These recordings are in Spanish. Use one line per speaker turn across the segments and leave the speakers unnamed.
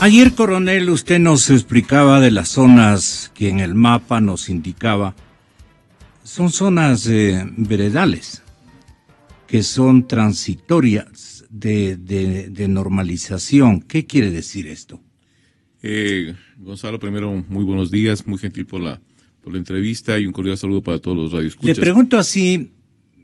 Ayer, coronel, usted nos explicaba de las zonas que en el mapa nos indicaba. Son zonas veredales, que son transitorias de normalización. ¿Qué quiere decir esto?
Gonzalo, primero, muy buenos días, muy gentil por la entrevista y un cordial saludo para todos los radioescuchas.
Le pregunto así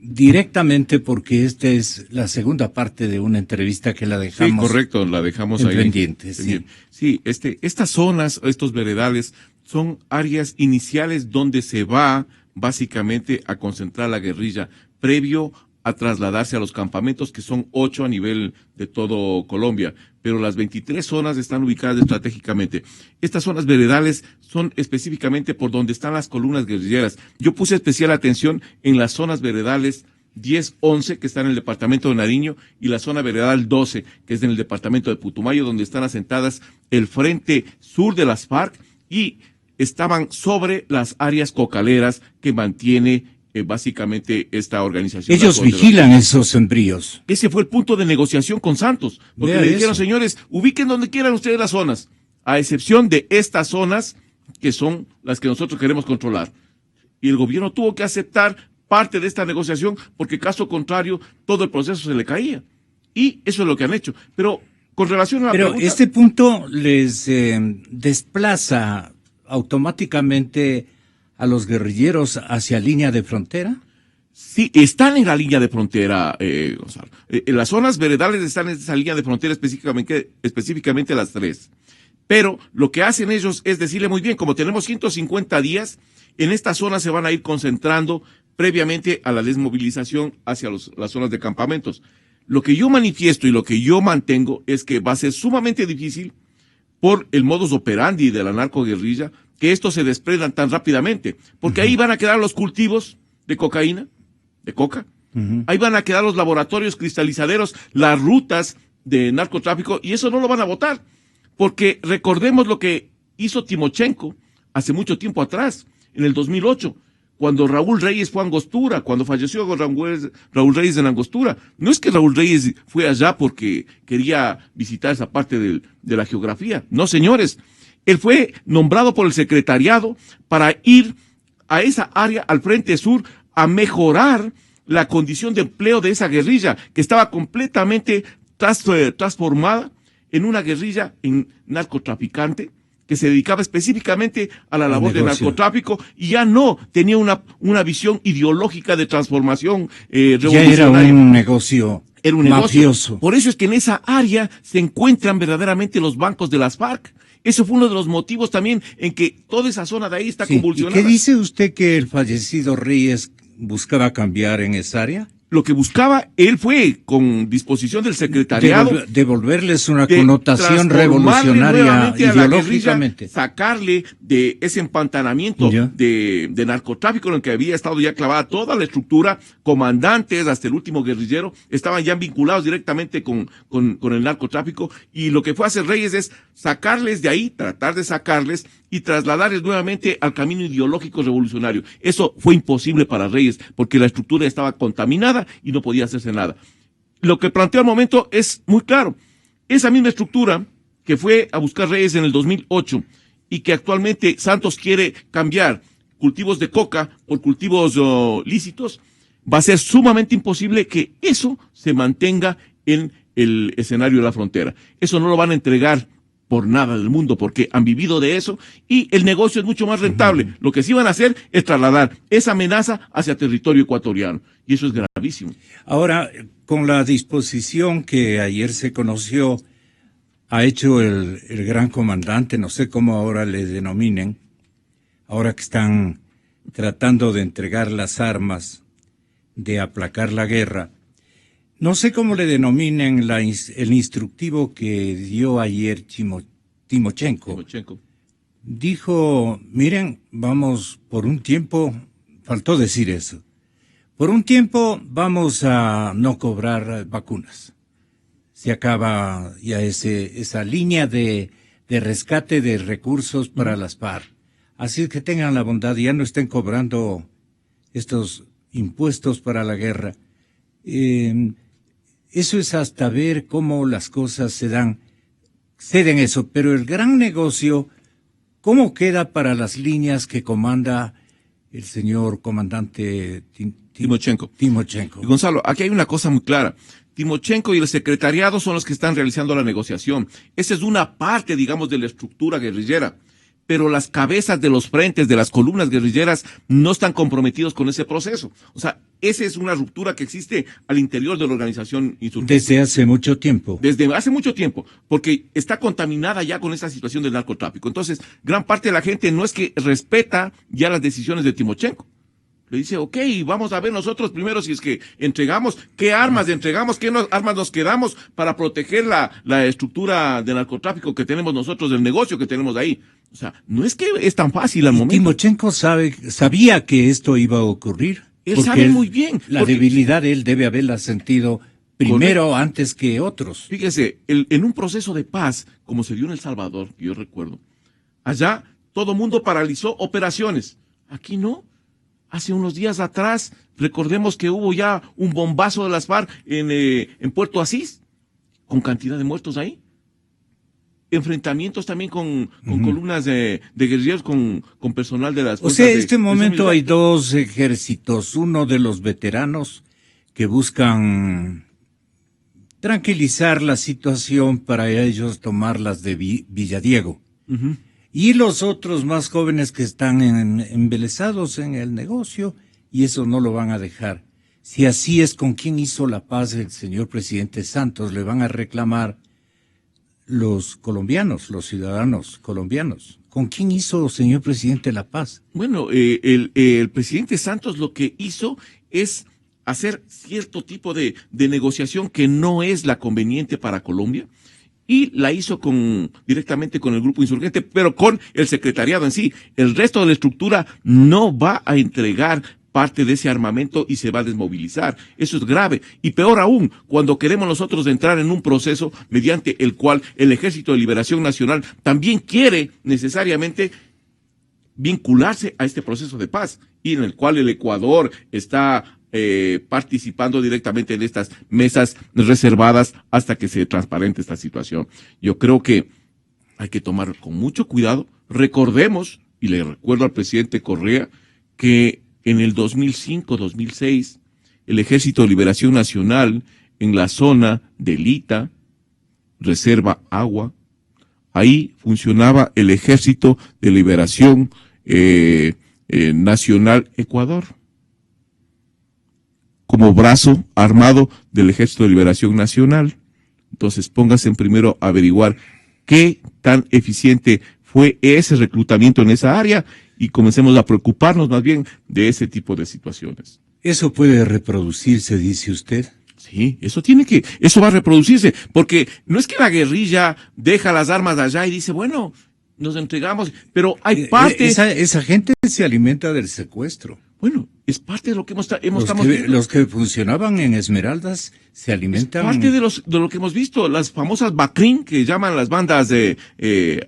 directamente porque esta es la segunda parte de una entrevista que la dejamos.
Sí, correcto, la dejamos ahí.
Pendiente, sí.
Sí, estas zonas, estos veredales, son áreas iniciales donde se va básicamente a concentrar la guerrilla, previo a trasladarse a los campamentos, que son 8 a nivel de todo Colombia, pero las 23 zonas están ubicadas estratégicamente. Estas zonas veredales son específicamente por donde están las columnas guerrilleras. Yo puse especial atención en las zonas veredales 10, 11, que están en el departamento de Nariño, y la zona veredal 12, que es en el departamento de Putumayo, donde están asentadas el frente sur de las FARC y estaban sobre las áreas cocaleras que mantiene básicamente esta organización.
Ellos vigilan esos sembríos.
Ese fue el punto de negociación con Santos, porque le dijeron, señores, ubiquen donde quieran ustedes las zonas, a excepción de estas zonas que son las que nosotros queremos controlar. Y el gobierno tuvo que aceptar parte de esta negociación, porque caso contrario, todo el proceso se le caía. Y eso es lo que han hecho. Pero con relación a la pregunta,
este punto les desplaza automáticamente a los guerrilleros hacia línea de frontera.
Sí, están en la línea de frontera, Gonzalo. Las zonas veredales están en esa línea de frontera, específicamente las 3. Pero lo que hacen ellos es decirle muy bien, como tenemos 150 días, en esta zona se van a ir concentrando previamente a la desmovilización hacia las zonas de campamentos. Lo que yo manifiesto y lo que yo mantengo es que va a ser sumamente difícil por el modus operandi de la narcoguerrilla que estos se desprendan tan rápidamente, porque ahí van a quedar los cultivos de cocaína, de coca, ahí van a quedar los laboratorios cristalizaderos, las rutas de narcotráfico, y eso no lo van a votar, porque recordemos lo que hizo Timochenko hace mucho tiempo atrás, en el 2008, cuando Raúl Reyes fue a Angostura, cuando falleció Raúl Reyes en Angostura. No es que Raúl Reyes fue allá porque quería visitar esa parte de la geografía, no, señores. Él fue nombrado por el secretariado para ir a esa área, al frente sur, a mejorar la condición de empleo de esa guerrilla, que estaba completamente transformada en una guerrilla narcotraficante, que se dedicaba específicamente a la labor de narcotráfico y ya no tenía una visión ideológica de transformación revolucionaria.
Ya era un negocio.
Era un negocio
mafioso.
Por eso es que en esa área se encuentran verdaderamente los bancos de las FARC. Eso fue uno de los motivos también en que toda esa zona de ahí está convulsionada.
¿Y qué dice usted que el fallecido Reyes buscaba cambiar en esa área?
Lo que buscaba él fue, con disposición del secretariado,
devolverles una connotación revolucionaria ideológicamente.
Sacarle de ese empantanamiento de narcotráfico en el que había estado ya clavada toda la estructura, comandantes hasta el último guerrillero, estaban ya vinculados directamente con el narcotráfico, y lo que fue a hacer Reyes es sacarles de ahí, tratar de sacarles y trasladarles nuevamente al camino ideológico revolucionario. Eso fue imposible para Reyes, porque la estructura estaba contaminada y no podía hacerse nada. Lo que planteó al momento es muy claro. Esa misma estructura que fue a buscar Reyes en el 2008 y que actualmente Santos quiere cambiar cultivos de coca por cultivos lícitos, va a ser sumamente imposible que eso se mantenga en el escenario de la frontera. Eso no lo van a entregar por nada del mundo, porque han vivido de eso y el negocio es mucho más rentable. Lo que sí van a hacer es trasladar esa amenaza hacia territorio ecuatoriano, y eso es gravísimo.
Ahora, con la disposición que ayer se conoció, ha hecho el gran comandante, no sé cómo ahora le denominen, ahora que están tratando de entregar las armas, de aplacar la guerra. No sé cómo le denominen el instructivo que dio ayer Timochenko. Dijo, miren, vamos por un tiempo, faltó decir eso, por un tiempo vamos a no cobrar vacunas. Se acaba ya esa línea de rescate de recursos para las FARC. Así es que tengan la bondad, ya no estén cobrando estos impuestos para la guerra. Eso es hasta ver cómo las cosas se dan. ceden eso, pero el gran negocio, ¿cómo queda para las líneas que comanda el señor comandante
Timochenko?
Timochenko.
Y Gonzalo, aquí hay una cosa muy clara. Timochenko y el secretariado son los que están realizando la negociación. Esa es una parte, digamos, de la estructura guerrillera. Pero las cabezas de los frentes, de las columnas guerrilleras, no están comprometidos con ese proceso. O sea, esa es una ruptura que existe al interior de la organización insurgente.
Desde hace mucho tiempo.
Desde hace mucho tiempo, porque está contaminada ya con esta situación del narcotráfico. Entonces, gran parte de la gente no es que respeta ya las decisiones de Timochenko. Le dice, ok, vamos a ver nosotros primero si es que entregamos, qué armas entregamos, qué armas nos quedamos para proteger la estructura de narcotráfico que tenemos nosotros, del negocio que tenemos ahí. O sea, no es que es tan fácil al momento.
Timochenko sabía que esto iba a ocurrir.
Él sabe muy bien.
La debilidad él debe haberla sentido primero antes que otros.
Fíjese, en un proceso de paz, como se dio en El Salvador, yo recuerdo, allá todo mundo paralizó operaciones. Aquí no. Hace unos días atrás, recordemos que hubo ya un bombazo de las FARC en Puerto Asís, con cantidad de muertos ahí. Enfrentamientos también con columnas de guerrilleros, con personal de las fuerzas.
O sea, en este momento hay dos ejércitos, uno de los veteranos que buscan tranquilizar la situación para ellos tomarlas de Villadiego. Y los otros más jóvenes que están embelesados en el negocio, y eso no lo van a dejar. Si así es, ¿con quién hizo la paz el señor presidente Santos? Le van a reclamar los colombianos, los ciudadanos colombianos. ¿Con quién hizo, señor presidente, la paz?
Bueno, el presidente Santos lo que hizo es hacer cierto tipo de negociación que no es la conveniente para Colombia. Y la hizo directamente con el grupo insurgente, pero con el secretariado en sí. El resto de la estructura no va a entregar parte de ese armamento y se va a desmovilizar. Eso es grave. Y peor aún, cuando queremos nosotros entrar en un proceso mediante el cual el Ejército de Liberación Nacional también quiere necesariamente vincularse a este proceso de paz, y en el cual el Ecuador está participando directamente en estas mesas reservadas hasta que se transparente esta situación. Yo creo que hay que tomar con mucho cuidado. Recordemos, y le recuerdo al presidente Correa, que en el 2005-2006, el Ejército de Liberación Nacional, en la zona de Lita, Reserva Agua, ahí funcionaba el Ejército de Liberación Nacional Ecuador, como brazo armado del Ejército de Liberación Nacional. Entonces, póngase primero a averiguar qué tan eficiente fue ese reclutamiento en esa área y comencemos a preocuparnos más bien de ese tipo de situaciones.
¿Eso puede reproducirse, dice usted?
Sí, eso va a reproducirse, porque no es que la guerrilla deja las armas allá y dice, bueno, nos entregamos, pero hay parte...
Esa gente se alimenta del secuestro.
Bueno, es parte de lo que
los que funcionaban en Esmeraldas se alimentan.
Es parte de lo que hemos visto, las famosas BACRIM, que llaman las bandas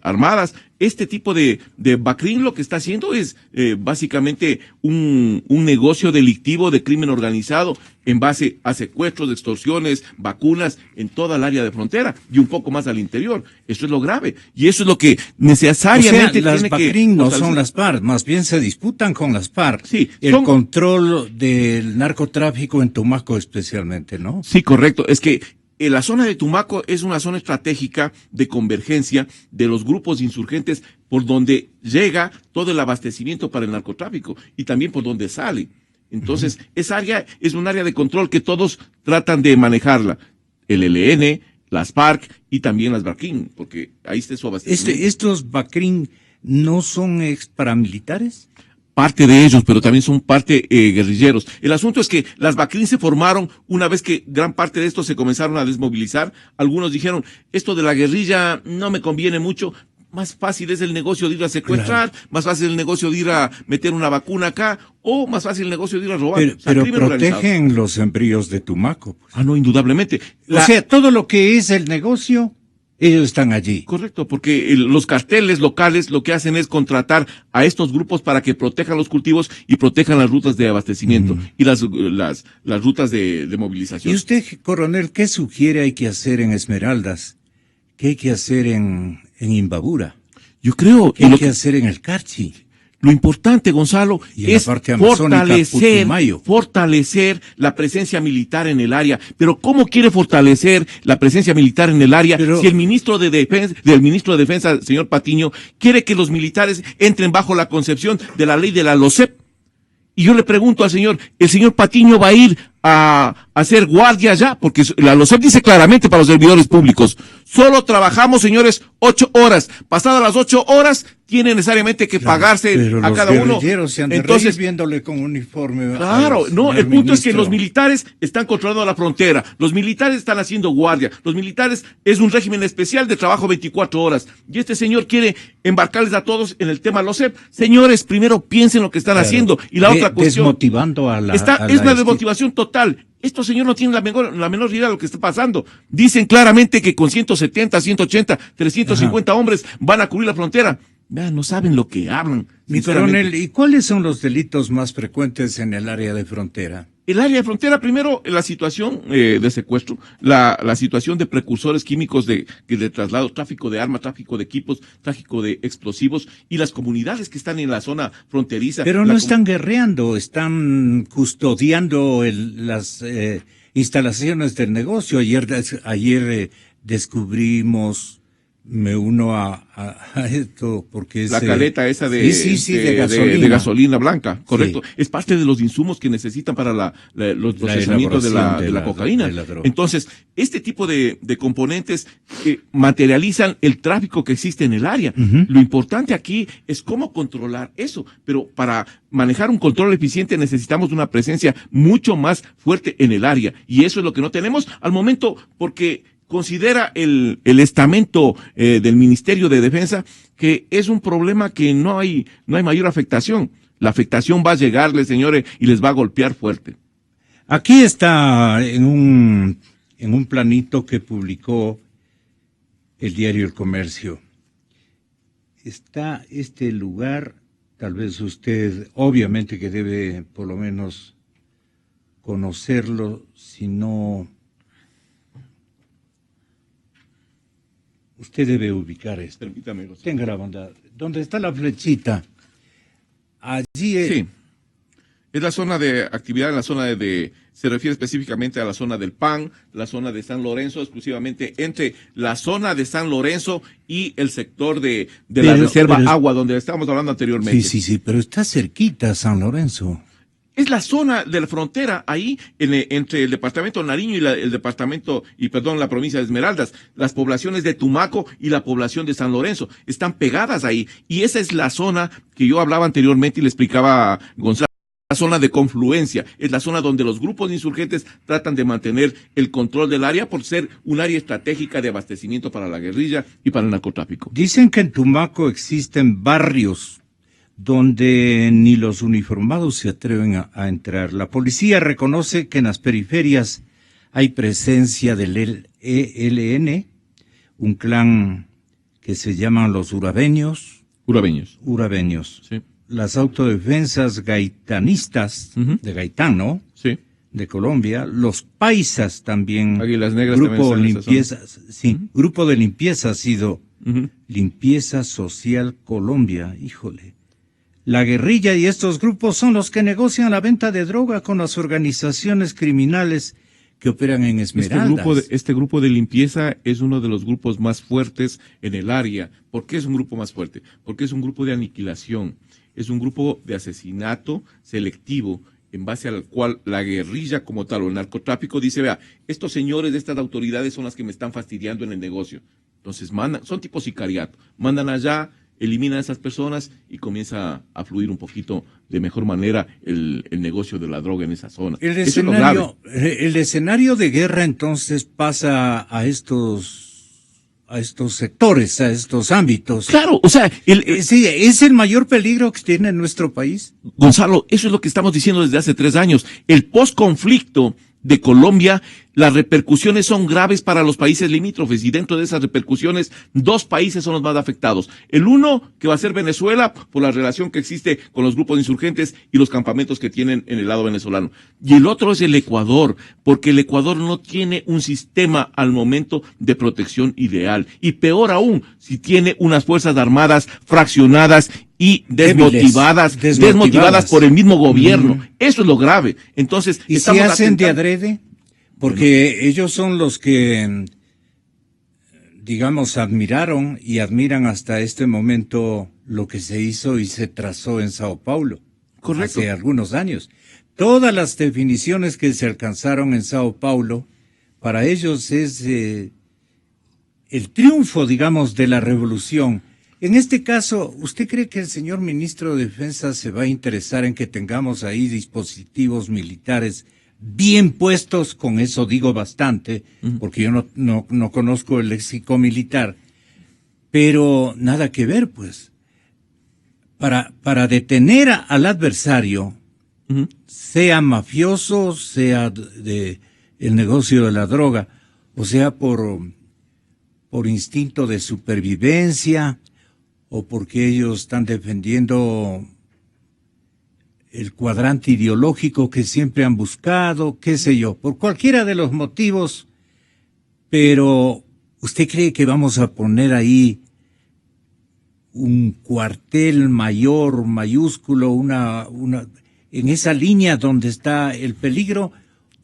armadas. Este tipo de BACRIM lo que está haciendo es básicamente un negocio delictivo de crimen organizado en base a secuestros, extorsiones, vacunas en toda el área de frontera y un poco más al interior. Eso es lo grave y eso es lo que necesariamente
las
tiene
BACRIM no son las FARC, más bien se disputan con las FARC.
Sí,
el control del narcotráfico en Tumaco especialmente, ¿no?
Sí, correcto. Es que la zona de Tumaco es una zona estratégica de convergencia de los grupos insurgentes por donde llega todo el abastecimiento para el narcotráfico y también por donde sale. Entonces, esa área es un área de control que todos tratan de manejarla. El ELN, las FARC y también las BACRIM, porque ahí está su abastecimiento.
¿Estos BACRIM no son paramilitares?
Parte de ellos, pero también son parte guerrilleros. El asunto es que las BACRIM se formaron una vez que gran parte de estos se comenzaron a desmovilizar. Algunos dijeron, esto de la guerrilla no me conviene mucho. Más fácil es el negocio de ir a secuestrar, más fácil el negocio de ir a meter una vacuna acá, o más fácil el negocio de ir a robar.
Pero protegen los embrios de Tumaco. Pues.
Ah, no, indudablemente.
O sea, todo lo que es el negocio, ellos están allí.
Correcto, porque los carteles locales lo que hacen es contratar a estos grupos para que protejan los cultivos y protejan las rutas de abastecimiento y las rutas de movilización.
¿Y usted, coronel, qué sugiere hay que hacer en Esmeraldas? ¿Qué hay que hacer en Imbabura?
Yo creo
¿Qué hay que hacer en el Carchi?
Lo importante, Gonzalo,
Y en
es
la parte amazónica, Putumayo.
fortalecer la presencia militar en el área. Pero ¿cómo quiere fortalecer la presencia militar en el área si el ministro de Defensa, señor Patiño, quiere que los militares entren bajo la concepción de la ley de la LOCEP? Y yo le pregunto al señor, ¿el señor Patiño va a ir a hacer guardia ya? Porque la LOCEP dice claramente para los servidores públicos, solo trabajamos, señores, 8 horas. Pasadas las 8 horas, tiene necesariamente que pagarse a cada uno.
Entonces, viéndole con uniforme.
Claro, no, el punto es que los militares están controlando la frontera, los militares están haciendo guardia, los militares es un régimen especial de trabajo 24 horas. Y este señor quiere embarcarles a todos en el tema LOCEP. Señores, primero piensen lo que están haciendo. Y la otra cuestión.
Desmotivando a la.
Es una desmotivación total. Estos señores no tienen la menor idea de lo que está pasando. Dicen claramente que con 170, 180, 350 hombres van a cubrir la frontera. Vean, no saben lo que hablan.
Mi coronel, ¿y cuáles son los delitos más frecuentes en el área de frontera?
El área de frontera, primero, la situación de secuestro, la situación de precursores químicos de traslado, tráfico de armas, tráfico de equipos, tráfico de explosivos y las comunidades que están en la zona fronteriza.
Pero no están guerreando, están custodiando las instalaciones del negocio. Ayer descubrimos, me uno a esto porque es
la caleta esa de gasolina blanca, correcto. Sí. Es parte de los insumos que necesitan para los procesamientos de la cocaína. Entonces, este tipo de componentes materializan el tráfico que existe en el área. Lo importante aquí es cómo controlar eso, pero para manejar un control eficiente necesitamos una presencia mucho más fuerte en el área, y eso es lo que no tenemos al momento, porque considera el estamento del Ministerio de Defensa que es un problema que no hay mayor afectación. La afectación va a llegarles, señores, y les va a golpear fuerte.
Aquí está en un planito que publicó el diario El Comercio. Está este lugar, tal vez usted, obviamente que debe por lo menos conocerlo, si no... Usted debe ubicar esto.
Permítame.
Tenga la bondad. ¿Dónde está la flechita? Allí es...
Sí. Es la zona de actividad, en la zona se refiere específicamente a la zona del PAN, la zona de San Lorenzo, exclusivamente entre la zona de San Lorenzo y el sector de la reserva agua, donde estábamos hablando anteriormente.
Sí, pero está cerquita San Lorenzo.
Es la zona de la frontera ahí entre el departamento de Nariño y la provincia de Esmeraldas. Las poblaciones de Tumaco y la población de San Lorenzo están pegadas ahí. Y esa es la zona que yo hablaba anteriormente y le explicaba a Gonzalo. La zona de confluencia, es la zona donde los grupos de insurgentes tratan de mantener el control del área por ser un área estratégica de abastecimiento para la guerrilla y para el narcotráfico.
Dicen que en Tumaco existen barrios donde ni los uniformados se atreven a entrar. La policía reconoce que en las periferias hay presencia del ELN, un clan que se llaman los urabeños. Urabeños.
Sí.
Las autodefensas gaitanistas, de Gaitán, ¿no?
Sí.
De Colombia, los paisas también.
Águilas Negras
grupo
también
limpieza, sí, grupo de limpieza ha sido Limpieza Social Colombia, híjole. La guerrilla y estos grupos son los que negocian la venta de droga con las organizaciones criminales que operan en Esmeraldas.
Este grupo de limpieza es uno de los grupos más fuertes en el área. ¿Por qué es un grupo más fuerte? Porque es un grupo de aniquilación, es un grupo de asesinato selectivo, en base al cual la guerrilla como tal o el narcotráfico dice, vea, estos señores de estas autoridades son las que me están fastidiando en el negocio. Entonces son tipo sicariato, mandan allá, eliminan a esas personas y comienza a fluir un poquito de mejor manera el negocio de la droga en esa zona.
El escenario de guerra entonces pasa a estos sectores, a estos ámbitos.
Claro, o sea,
¿es el mayor peligro que tiene nuestro país?
Gonzalo, eso es lo que estamos diciendo desde hace 3 años. El posconflicto de Colombia, las repercusiones son graves para los países limítrofes y dentro de esas repercusiones 2 países son los más afectados. El uno, que va a ser Venezuela, por la relación que existe con los grupos de insurgentes y los campamentos que tienen en el lado venezolano. Y el otro es el Ecuador, porque el Ecuador no tiene un sistema al momento de protección ideal. Y peor aún, si tiene unas fuerzas armadas fraccionadas y desmotivadas por el mismo gobierno. Eso es lo grave. Entonces,
¿y si hacen de adrede? Porque ellos son los que, digamos, admiraron y admiran hasta este momento lo que se hizo y se trazó en Sao Paulo.
Correcto.
Hace algunos años. Todas las definiciones que se alcanzaron en Sao Paulo, para ellos es el triunfo, digamos, de la revolución. En este caso, ¿usted cree que el señor ministro de Defensa se va a interesar en que tengamos ahí dispositivos militares bien puestos? Con eso digo bastante, porque yo no conozco el léxico militar, pero nada que ver, pues. Para detener al adversario, sea mafioso, sea de el negocio de la droga, o sea por instinto de supervivencia, o porque ellos están defendiendo el cuadrante ideológico que siempre han buscado, qué sé yo, por cualquiera de los motivos. Pero ¿usted cree que vamos a poner ahí un cuartel mayor, mayúsculo, en esa línea donde está el peligro,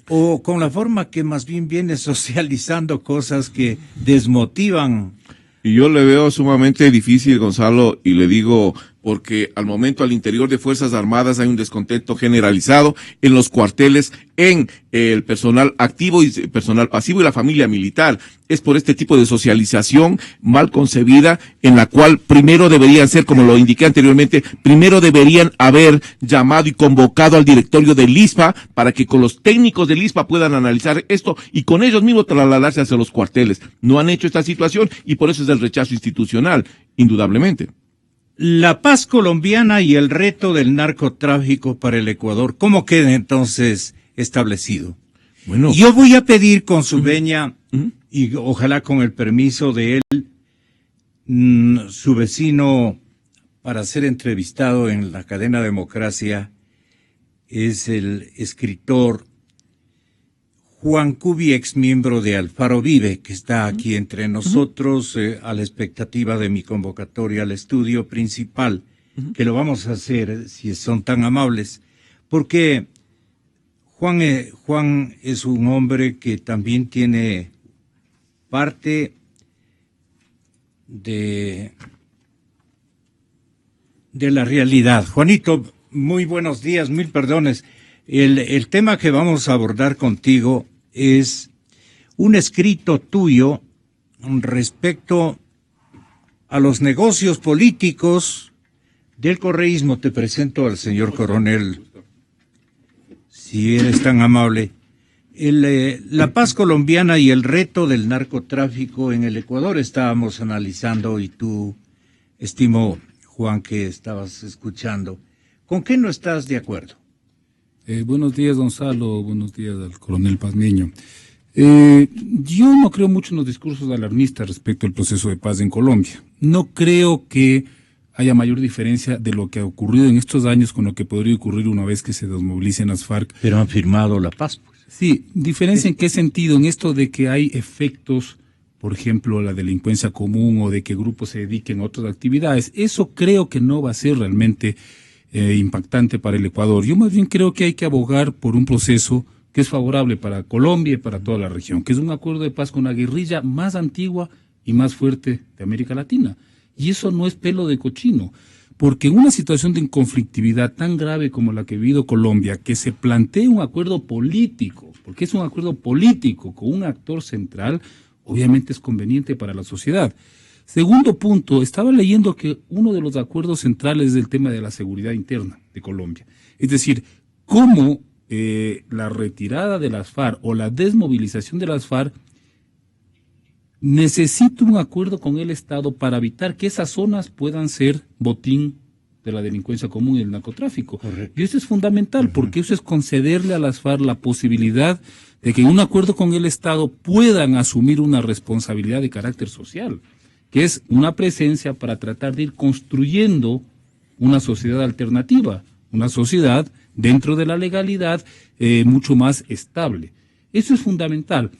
o con la forma que más bien viene socializando cosas que desmotivan?
Y yo le veo sumamente difícil, Gonzalo, y le digo porque al momento al interior de Fuerzas Armadas hay un descontento generalizado en los cuarteles, en el personal activo y personal pasivo y la familia militar. Es por este tipo de socialización mal concebida en la cual primero deberían ser, como lo indiqué anteriormente, primero deberían haber llamado y convocado al directorio del ISPA para que con los técnicos del ISPA puedan analizar esto y con ellos mismos trasladarse hacia los cuarteles. No han hecho esta situación y por eso es el rechazo institucional, indudablemente.
La paz colombiana y el reto del narcotráfico para el Ecuador, ¿cómo queda entonces establecido? Bueno, yo voy a pedir con su venia, y ojalá con el permiso de él, su vecino, para ser entrevistado en la cadena Democracia, es el escritor Juan Cubi, ex miembro de Alfaro Vive, que está aquí entre nosotros a la expectativa de mi convocatoria al estudio principal, que lo vamos a hacer, si son tan amables, porque Juan es un hombre que también tiene parte de la realidad. Juanito, muy buenos días, mil perdones. El tema que vamos a abordar contigo es un escrito tuyo respecto a los negocios políticos del correísmo. Te presento al señor coronel, si eres tan amable. La paz colombiana y el reto del narcotráfico en el Ecuador estábamos analizando, y tú, estimo Juan, que estabas escuchando. ¿Con qué no estás de acuerdo?
Buenos días, Gonzalo. Buenos días al coronel Pazmiño. Yo no creo mucho en los discursos alarmistas respecto al proceso de paz en Colombia. No creo que haya mayor diferencia de lo que ha ocurrido en estos años con lo que podría ocurrir una vez que se desmovilicen las FARC.
Pero han firmado la paz, pues.
Sí, ¿diferencia en qué sentido? En esto de que hay efectos, por ejemplo, la delincuencia común o de que grupos se dediquen a otras actividades. Eso creo que no va a ser realmente impactante para el Ecuador. Yo más bien creo que hay que abogar por un proceso que es favorable para Colombia y para toda la región, que es un acuerdo de paz con la guerrilla más antigua y más fuerte de América Latina. Y eso no es pelo de cochino, porque en una situación de conflictividad tan grave como la que ha vivido Colombia, que se plantee un acuerdo político, porque es un acuerdo político con un actor central, obviamente es conveniente para la sociedad. Segundo punto, estaba leyendo que uno de los acuerdos centrales es el tema de la seguridad interna de Colombia. Es decir, cómo la retirada de las FARC o la desmovilización de las FARC necesita un acuerdo con el Estado para evitar que esas zonas puedan ser botín de la delincuencia común y el narcotráfico.
Correcto.
Y eso es fundamental, porque eso es concederle a las FARC la posibilidad de que en un acuerdo con el Estado puedan asumir una responsabilidad de carácter social, que es una presencia para tratar de ir construyendo una sociedad alternativa, una sociedad dentro de la legalidad mucho más estable. Eso es fundamental.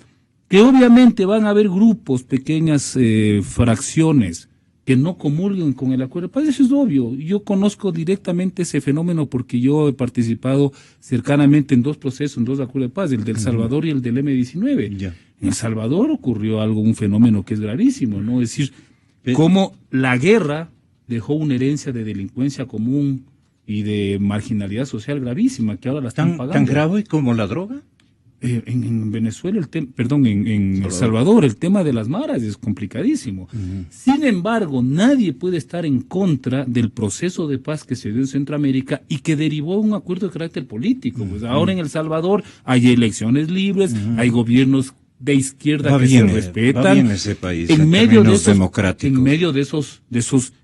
Que obviamente van a haber grupos, pequeñas fracciones que no comulguen con el acuerdo de paz, eso es obvio. Yo conozco directamente ese fenómeno porque yo he participado cercanamente en dos procesos, en dos acuerdos de paz, el del Salvador y el del M-19.
Ya.
En El Salvador ocurrió un fenómeno que es gravísimo, ¿no? Es decir, cómo la guerra dejó una herencia de delincuencia común y de marginalidad social gravísima que ahora la están pagando.
¿Tan grave como la droga?
En Venezuela, en El Salvador, el tema de las maras es complicadísimo. Sin embargo, nadie puede estar en contra del proceso de paz que se dio en Centroamérica y que derivó de un acuerdo de carácter político. Pues ahora en El Salvador hay elecciones libres, hay gobiernos de izquierda que se respetan.
Va bien ese país,
en medio de esos,
democráticos.
en medio de esos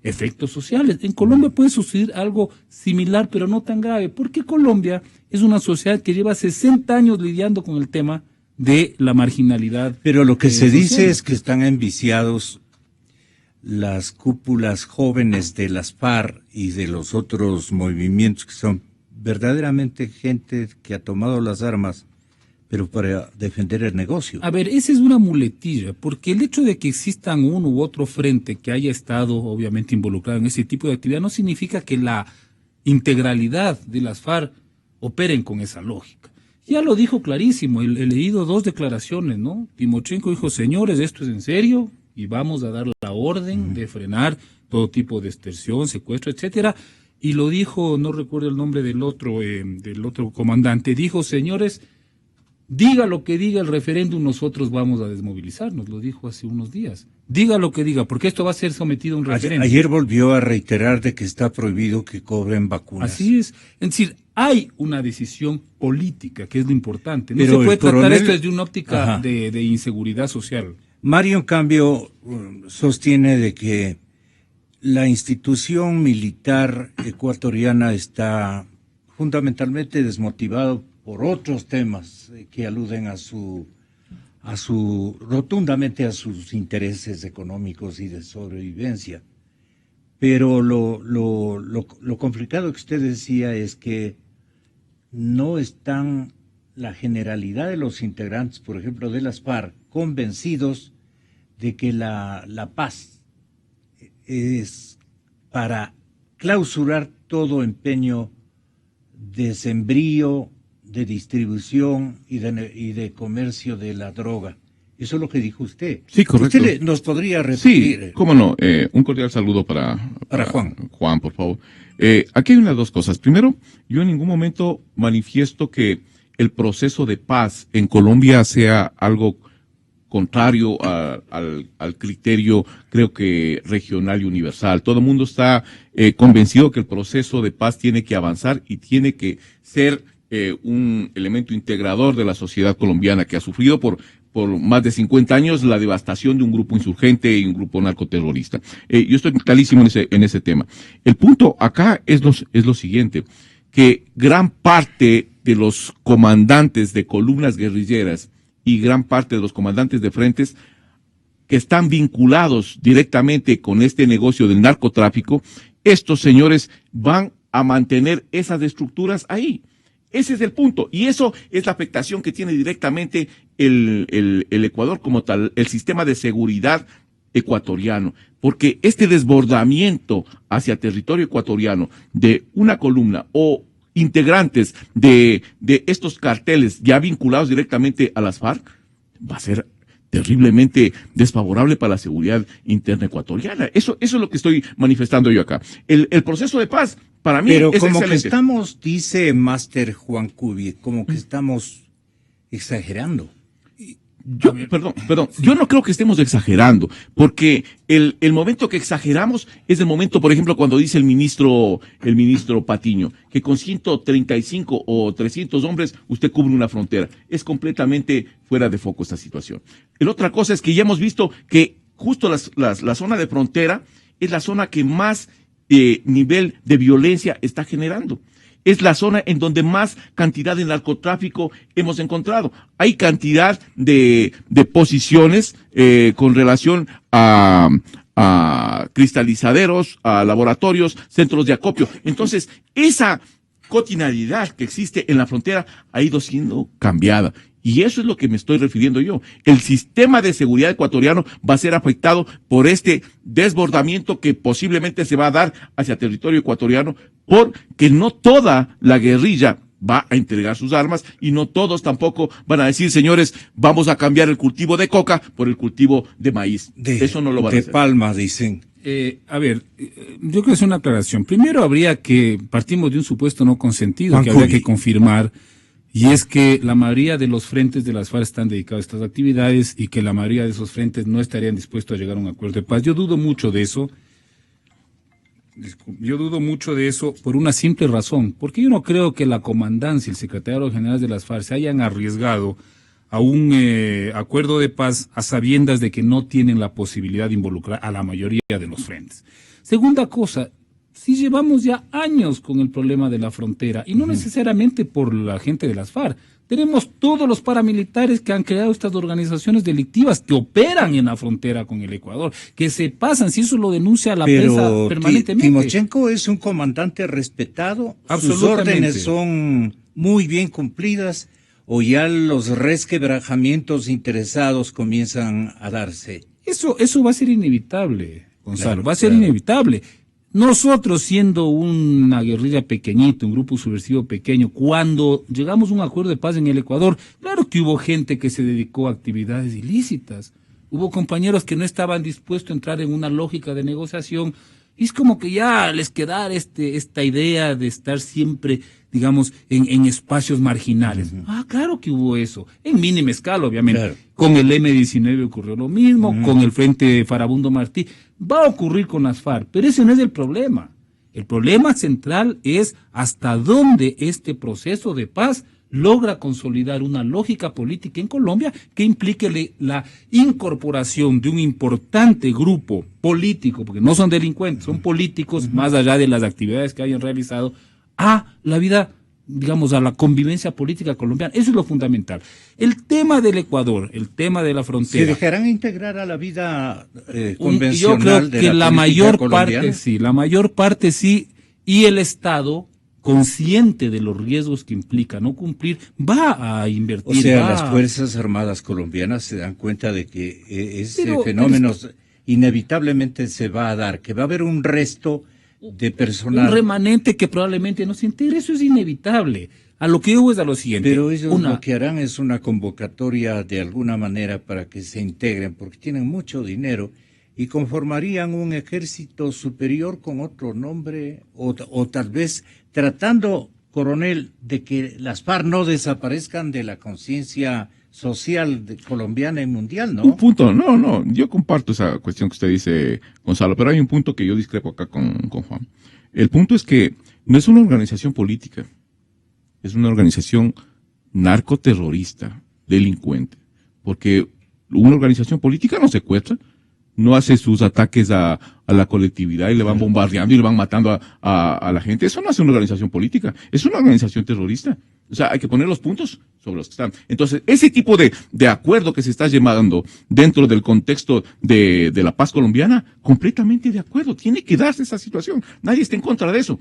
efectos sociales. En Colombia puede suceder algo similar, pero no tan grave, porque Colombia es una sociedad que lleva 60 años lidiando con el tema de la marginalidad.
Pero lo que se
social.
dice es que están enviciados las cúpulas jóvenes de las FARC y de los otros movimientos que son verdaderamente gente que ha tomado las armas, pero para defender el negocio.
A ver, esa es una muletilla, porque el hecho de que existan uno u otro frente que haya estado obviamente involucrado en ese tipo de actividad no significa que la integralidad de las FARC operen con esa lógica. Ya lo dijo clarísimo, he leído dos declaraciones, ¿no? Timochenko dijo, señores, esto es en serio y vamos a dar la orden de frenar todo tipo de extorsión, secuestro, etcétera. Y lo dijo, no recuerdo el nombre del otro comandante, dijo, señores, diga lo que diga el referéndum, nosotros vamos a desmovilizarnos, lo dijo hace unos días. Diga lo que diga, porque esto va a ser sometido a un referéndum.
Ayer volvió a reiterar de que está prohibido que cobren vacunas.
Así es. Es decir, hay una decisión política, que es lo importante. No
Pero
se puede tratar esto desde una óptica
Ajá.
de inseguridad social.
Mario, en cambio, sostiene de que la institución militar ecuatoriana está fundamentalmente desmotivada por otros temas que aluden rotundamente a sus intereses económicos y de sobrevivencia. Pero lo complicado que usted decía es que no están la generalidad de los integrantes, por ejemplo, de las FARC, convencidos de que la paz es para clausurar todo empeño de sembrío, de distribución y de comercio de la droga. Eso es lo que dijo usted.
Sí, correcto.
¿Usted nos podría repetir?
Sí, cómo no. Un cordial saludo para
Juan.
Juan, por favor. Aquí hay unas dos cosas. Primero, yo en ningún momento manifiesto que el proceso de paz en Colombia sea algo contrario al criterio, creo que regional y universal. Todo el mundo está convencido que el proceso de paz tiene que avanzar y tiene que ser un elemento integrador de la sociedad colombiana que ha sufrido por más de 50 años la devastación de un grupo insurgente y un grupo narcoterrorista. Yo estoy clarísimo en ese tema. El punto acá es lo siguiente, que gran parte de los comandantes de columnas guerrilleras y gran parte de los comandantes de frentes que están vinculados directamente con este negocio del narcotráfico, estos señores van a mantener esas estructuras ahí. Ese es el punto. Y eso es la afectación que tiene directamente el Ecuador como tal, el sistema de seguridad ecuatoriano. Porque este desbordamiento hacia territorio ecuatoriano de una columna o integrantes de estos carteles ya vinculados directamente a las FARC va a ser terriblemente desfavorable para la seguridad interna ecuatoriana. Eso es lo que estoy manifestando yo acá. El proceso de paz, para mí,
pero
es
como
excelente.
que estamos, dice Máster Juan Cubi, como que estamos exagerando.
Perdón, yo no creo que estemos exagerando, porque el momento que exageramos es el momento, por ejemplo, cuando dice el ministro Patiño, que con 135 o 300 hombres usted cubre una frontera. Es completamente fuera de foco esta situación. La otra cosa es que ya hemos visto que justo la zona de frontera es la zona que más nivel de violencia está generando. Es la zona en donde más cantidad de narcotráfico hemos encontrado. Hay cantidad de posiciones con relación a cristalizaderos, a laboratorios, centros de acopio. Entonces, esa cotidianidad que existe en la frontera ha ido siendo cambiada. Y eso es lo que me estoy refiriendo yo. El sistema de seguridad ecuatoriano va a ser afectado por este desbordamiento que posiblemente se va a dar hacia territorio ecuatoriano, porque no toda la guerrilla va a entregar sus armas y no todos tampoco van a decir, señores, vamos a cambiar el cultivo de coca por el cultivo de maíz. Eso no lo van a hacer.
De palma, dicen.
Yo creo que es una aclaración. Primero partimos de un supuesto no consentido que habría que confirmar, y es que la mayoría de los frentes de las FARC están dedicados a estas actividades y que la mayoría de esos frentes no estarían dispuestos a llegar a un acuerdo de paz. Yo dudo mucho de eso. Yo dudo mucho de eso por una simple razón, porque yo no creo que la comandancia y el secretario general de las FARC se hayan arriesgado a un acuerdo de paz a sabiendas de que no tienen la posibilidad de involucrar a la mayoría de los frentes. Segunda cosa, si llevamos ya años con el problema de la frontera, y no necesariamente por la gente de las FARC, tenemos todos los paramilitares que han creado estas organizaciones delictivas que operan en la frontera con el Ecuador, que se pasan, si eso lo denuncia la prensa permanentemente.
Timochenko es un comandante respetado, sus órdenes son muy bien cumplidas, o ya los resquebrajamientos interesados comienzan a darse.
Eso va a ser inevitable, Gonzalo,
Claro,
va a ser inevitable. Nosotros, siendo una guerrilla pequeñita, un grupo subversivo pequeño, cuando llegamos a un acuerdo de paz en el Ecuador, claro que hubo gente que se dedicó a actividades ilícitas. Hubo compañeros que no estaban dispuestos a entrar en una lógica de negociación. Y es como que ya les quedara esta idea de estar siempre, digamos, en espacios marginales. Claro que hubo eso. En mínima escala, obviamente.
Claro.
Con el M-19 ocurrió lo mismo, con el Frente Farabundo Martí. Va a ocurrir con las FARC, pero ese no es el problema. El problema central es hasta dónde este proceso de paz logra consolidar una lógica política en Colombia que implique la incorporación de un importante grupo político, porque no son delincuentes, son políticos, más allá de las actividades que hayan realizado, a la vida, digamos, a la convivencia política colombiana. Eso es lo fundamental. El tema del Ecuador, el tema de la frontera.
¿Se dejarán integrar a la vida
Yo
convencional
creo que
de
la
política
mayor
colombiana?
parte sí, y el Estado, consciente de los riesgos que implica no cumplir, va a invertir.
O sea, las Fuerzas Armadas colombianas se dan cuenta de que ese fenómeno inevitablemente se va a dar, que va a haber un resto de personal.
Un remanente que probablemente no se integre, eso es inevitable. A lo que yo es a lo siguiente.
Pero ellos lo que harán es una convocatoria de alguna manera para que se integren, porque tienen mucho dinero y conformarían un ejército superior con otro nombre, o tal vez tratando, coronel, de que las FARC no desaparezcan de la conciencia social colombiana y mundial, ¿no?
Un punto, no, yo comparto esa cuestión que usted dice, Gonzalo, pero hay un punto que yo discrepo acá con Juan. El punto es que no es una organización política, es una organización narcoterrorista, delincuente, porque una organización política no secuestra, no hace sus ataques a la colectividad y le van bombardeando y le van matando a la gente. Eso no es una organización política, es una organización terrorista. O sea, hay que poner los puntos sobre los que están. Entonces, ese tipo de acuerdo que se está llevando dentro del contexto de la paz colombiana, completamente de acuerdo. Tiene que darse esa situación. Nadie está en contra de eso.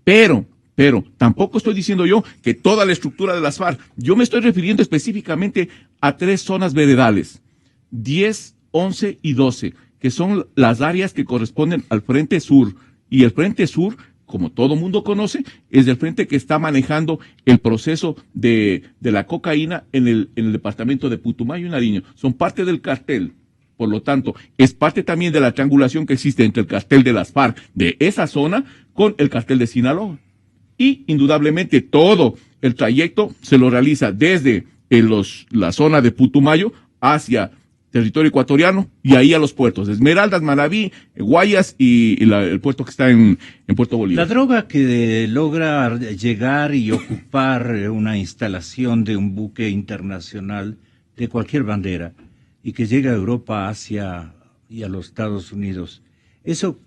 Pero tampoco estoy diciendo yo que toda la estructura de las FARC. Yo me estoy refiriendo específicamente a 3 zonas veredales. 10, 11 y 12, que son las áreas que corresponden al Frente Sur. Y el Frente Sur, como todo mundo conoce, es el frente que está manejando el proceso de la cocaína en el departamento de Putumayo y Nariño. Son parte del cartel. Por lo tanto, es parte también de la triangulación que existe entre el cartel de las FARC de esa zona con el cartel de Sinaloa. Y indudablemente todo el trayecto se lo realiza desde la zona de Putumayo hacia territorio ecuatoriano y ahí a los puertos, Esmeraldas, Manabí, Guayas y el puerto que está en Puerto Bolívar.
La droga que logra llegar y ocupar una instalación de un buque internacional de cualquier bandera y que llega a Europa, Asia y a los Estados Unidos, eso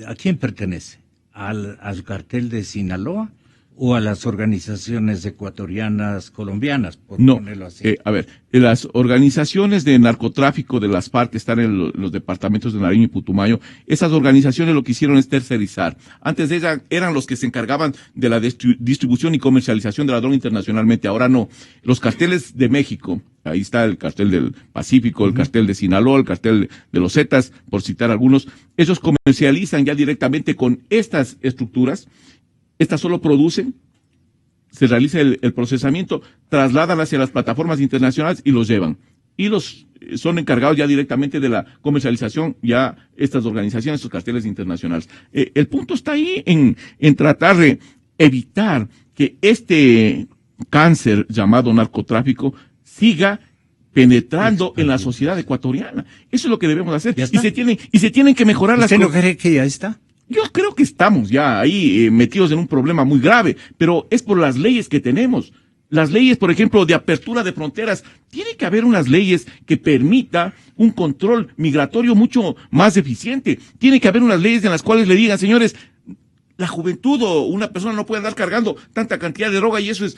¿a quién pertenece? ¿Al cartel de Sinaloa o a las organizaciones ecuatorianas colombianas, por
No,
ponerlo así?
a ver, las organizaciones de narcotráfico de las FARC que están en los departamentos de Nariño y Putumayo, esas organizaciones lo que hicieron es tercerizar. Antes de ellas eran los que se encargaban de la distribución y comercialización de la droga internacionalmente, ahora no. Los carteles de México, ahí está el cartel del Pacífico, el cartel de Sinaloa, el cartel de los Zetas, por citar algunos, ellos comercializan ya directamente con estas estructuras. Estas solo producen, se realiza el procesamiento, trasladan hacia las plataformas internacionales y los llevan. Y son encargados ya directamente de la comercialización, ya estas organizaciones, estos carteles internacionales. El punto está ahí en tratar de evitar que este cáncer llamado narcotráfico siga penetrando en la sociedad ecuatoriana. Eso es lo que debemos hacer. Y se tienen que mejorar las
cosas. ¿Usted no cree que ya está?
Yo creo que estamos ya ahí metidos en un problema muy grave, pero es por las leyes que tenemos. Las leyes, por ejemplo, de apertura de fronteras. Tiene que haber unas leyes que permita un control migratorio mucho más eficiente. Tiene que haber unas leyes en las cuales le digan, señores, la juventud o una persona no puede andar cargando tanta cantidad de droga y eso es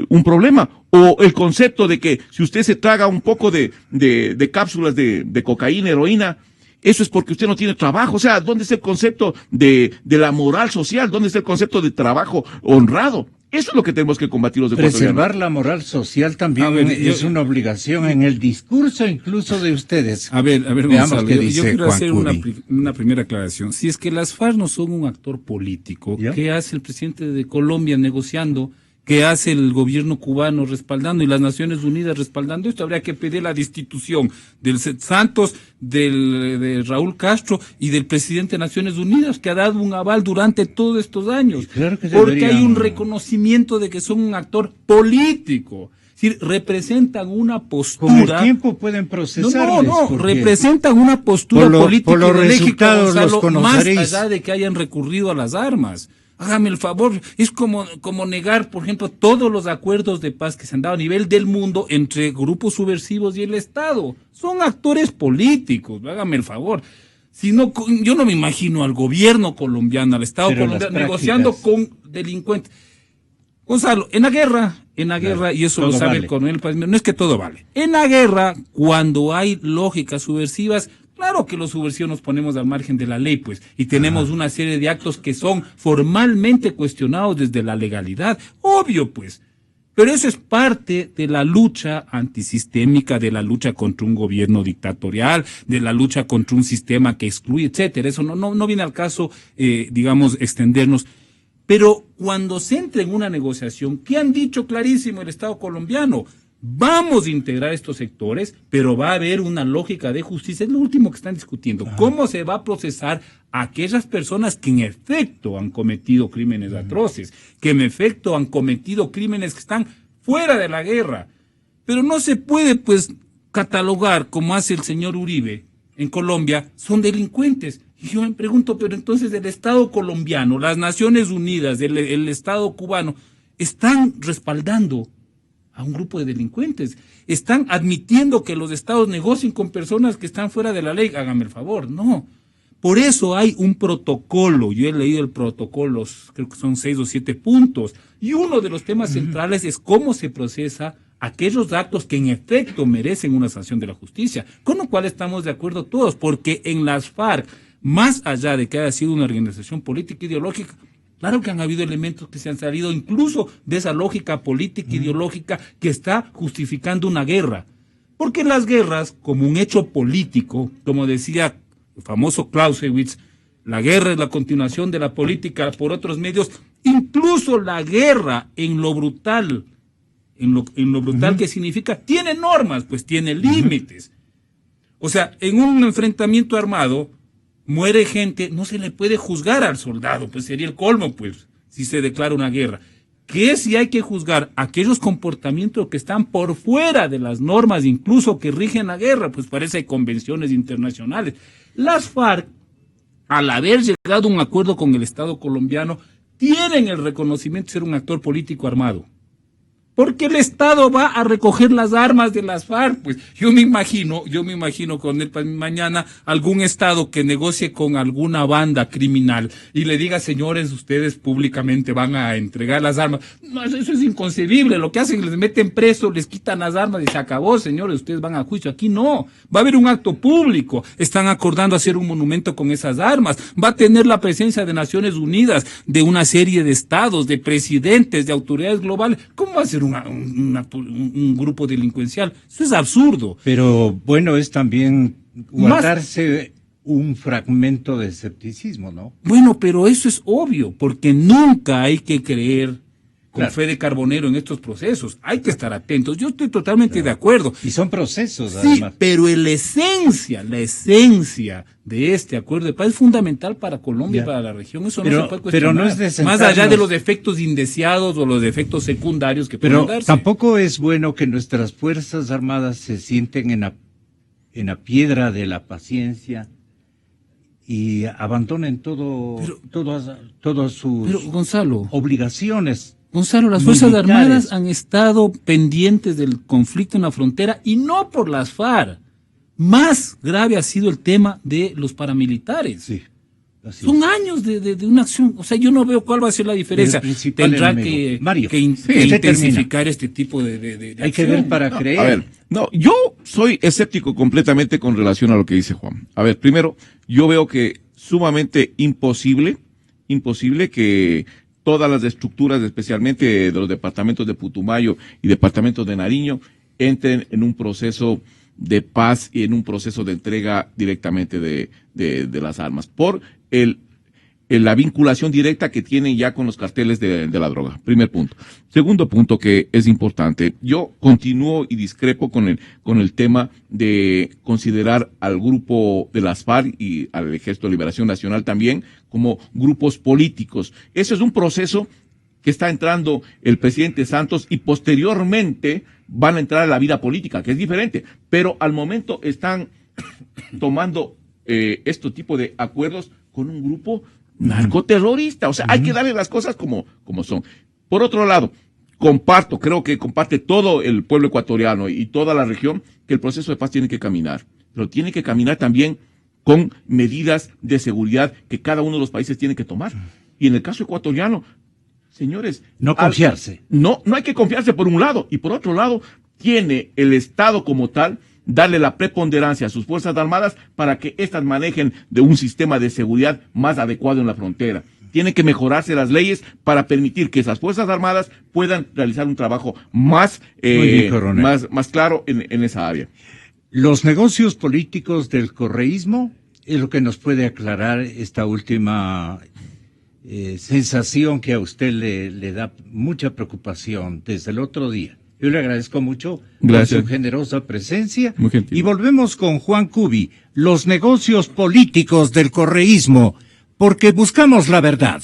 un problema. O el concepto de que si usted se traga un poco de cápsulas de cocaína, heroína, eso es porque usted no tiene trabajo. O sea, ¿dónde está el concepto de la moral social? ¿Dónde está el concepto de trabajo honrado? Eso es lo que tenemos que combatir los ecuatorianos.
Preservar la moral social también es una obligación en el discurso incluso de ustedes.
A ver,
veamos
Gonzalo,
qué dice
yo quiero
Juan
hacer
Curi.
una primera aclaración. Si es que las FARC no son un actor político,
¿Ya?
¿qué hace el presidente de Colombia negociando? ¿Qué hace el gobierno cubano respaldando y las Naciones Unidas respaldando esto? Habría que pedir la destitución del Santos, de Raúl Castro y del presidente de Naciones Unidas, que ha dado un aval durante todos estos años.
Claro que
porque hay un reconocimiento de que son un actor político. Es decir, representan una postura.
Con el tiempo pueden procesarles.
No, representan una postura política
por los
ideológica,
resultados
Gonzalo,
los conoceréis.
más allá de que hayan recurrido a las armas. Hágame el favor, es como negar, por ejemplo, todos los acuerdos de paz que se han dado a nivel del mundo entre grupos subversivos y el Estado. Son actores políticos, hágame el favor. Si no, yo no me imagino al gobierno colombiano, al Estado colombiano, negociando con delincuentes. Gonzalo, en la guerra, claro, y eso lo sabe el coronel Paz, no es que todo vale. En la guerra, cuando hay lógicas subversivas, claro que los subversivos nos ponemos al margen de la ley, pues, y tenemos una serie de actos que son formalmente cuestionados desde la legalidad, obvio, pues. Pero eso es parte de la lucha antisistémica, de la lucha contra un gobierno dictatorial, de la lucha contra un sistema que excluye, etcétera. Eso no viene al caso, digamos, extendernos. Pero cuando se entra en una negociación, ¿qué han dicho clarísimo el Estado colombiano? Vamos a integrar estos sectores, pero va a haber una lógica de justicia. Es lo último que están discutiendo. ¿Cómo se va a procesar a aquellas personas que en efecto han cometido crímenes atroces, que en efecto han cometido crímenes que están fuera de la guerra? Pero no se puede, pues, catalogar, como hace el señor Uribe en Colombia, son delincuentes. Y yo me pregunto, pero entonces el Estado colombiano, las Naciones Unidas, el Estado cubano, están respaldando a un grupo de delincuentes. Están admitiendo que los estados negocien con personas que están fuera de la ley. Hágame el favor, no. Por eso hay un protocolo. Yo he leído el protocolo, creo que son 6 o 7 puntos. Y uno de los temas centrales es cómo se procesa aquellos actos que en efecto merecen una sanción de la justicia. Con lo cual estamos de acuerdo todos, porque en las FARC, más allá de que haya sido una organización política ideológica, claro que han habido elementos que se han salido incluso de esa lógica política ideológica que está justificando una guerra. Porque las guerras, como un hecho político, como decía el famoso Clausewitz, la guerra es la continuación de la política por otros medios, incluso la guerra en lo brutal, que significa, tiene normas, pues tiene límites. O sea, en un enfrentamiento armado, muere gente, no se le puede juzgar al soldado, pues sería el colmo, pues, si se declara una guerra. Que si hay que juzgar aquellos comportamientos que están por fuera de las normas, incluso que rigen la guerra, pues parece hay convenciones internacionales. Las FARC, al haber llegado a un acuerdo con el Estado colombiano, tienen el reconocimiento de ser un actor político armado. Porque el Estado va a recoger las armas de las FARC. Pues yo me imagino con él mañana algún Estado que negocie con alguna banda criminal y le diga, señores, ustedes públicamente van a entregar las armas. No, eso es inconcebible. Lo que hacen, les meten preso, les quitan las armas y se acabó, señores, ustedes van a juicio. Aquí no. Va a haber un acto público. Están acordando hacer un monumento con esas armas. Va a tener la presencia de Naciones Unidas, de una serie de estados, de presidentes, de autoridades globales. ¿Cómo va a ser un grupo delincuencial? Eso es absurdo.
Pero bueno, es también guardarse un fragmento de escepticismo, ¿no?
Bueno, pero eso es obvio, porque nunca hay que creer con fe de carbonero en estos procesos. Hay que estar atentos. Yo estoy totalmente de acuerdo.
Y son procesos,
sí,
además.
Pero la esencia de este acuerdo de paz es fundamental para Colombia y para la región. Eso no se puede cuestionar.
Pero no es de sentarnos,
más allá de los efectos indeseados o los efectos secundarios que pueden darse.
Pero tampoco es bueno que nuestras Fuerzas Armadas se sienten en la piedra de la paciencia y abandonen todas sus
Gonzalo,
obligaciones.
Gonzalo, las Fuerzas Armadas han estado pendientes del conflicto en la frontera y no por las FARC. Más grave ha sido el tema de los paramilitares.
Sí,
son años de una acción. O sea, yo no veo cuál va a ser la diferencia. Tendrá que intensificar este tipo de
hay que ver para creer.
A ver, yo soy escéptico completamente con relación a lo que dice Juan. A ver, primero, yo veo que sumamente imposible que todas las estructuras, especialmente de los departamentos de Putumayo y departamentos de Nariño, entren en un proceso de paz y en un proceso de entrega directamente de las armas, por la vinculación directa que tienen ya con los carteles de la droga. Primer punto. Segundo punto que es importante, yo continúo y discrepo con el tema de considerar al grupo de las FARC y al Ejército de Liberación Nacional también como grupos políticos. Ese es un proceso que está entrando el presidente Santos y posteriormente van a entrar a la vida política, que es diferente, pero al momento están tomando este tipo de acuerdos con un grupo narcoterrorista. O sea, hay que darle las cosas como son. Por otro lado, creo que comparte todo el pueblo ecuatoriano y toda la región que el proceso de paz tiene que caminar, pero tiene que caminar también con medidas de seguridad que cada uno de los países tiene que tomar. Y en el caso ecuatoriano, señores,
no confiarse.
No hay que confiarse por un lado, y por otro lado, tiene el Estado como tal darle la preponderancia a sus Fuerzas Armadas para que éstas manejen de un sistema de seguridad más adecuado en la frontera. Tienen que mejorarse las leyes para permitir que esas Fuerzas Armadas puedan realizar un trabajo más claro en esa área.
Los negocios políticos del correísmo es lo que nos puede aclarar esta última sensación que a usted le da mucha preocupación desde el otro día. Yo le agradezco mucho por su generosa presencia.
Muy gentil.
Y volvemos con Juan Cubi, los negocios políticos del correísmo, porque buscamos la verdad.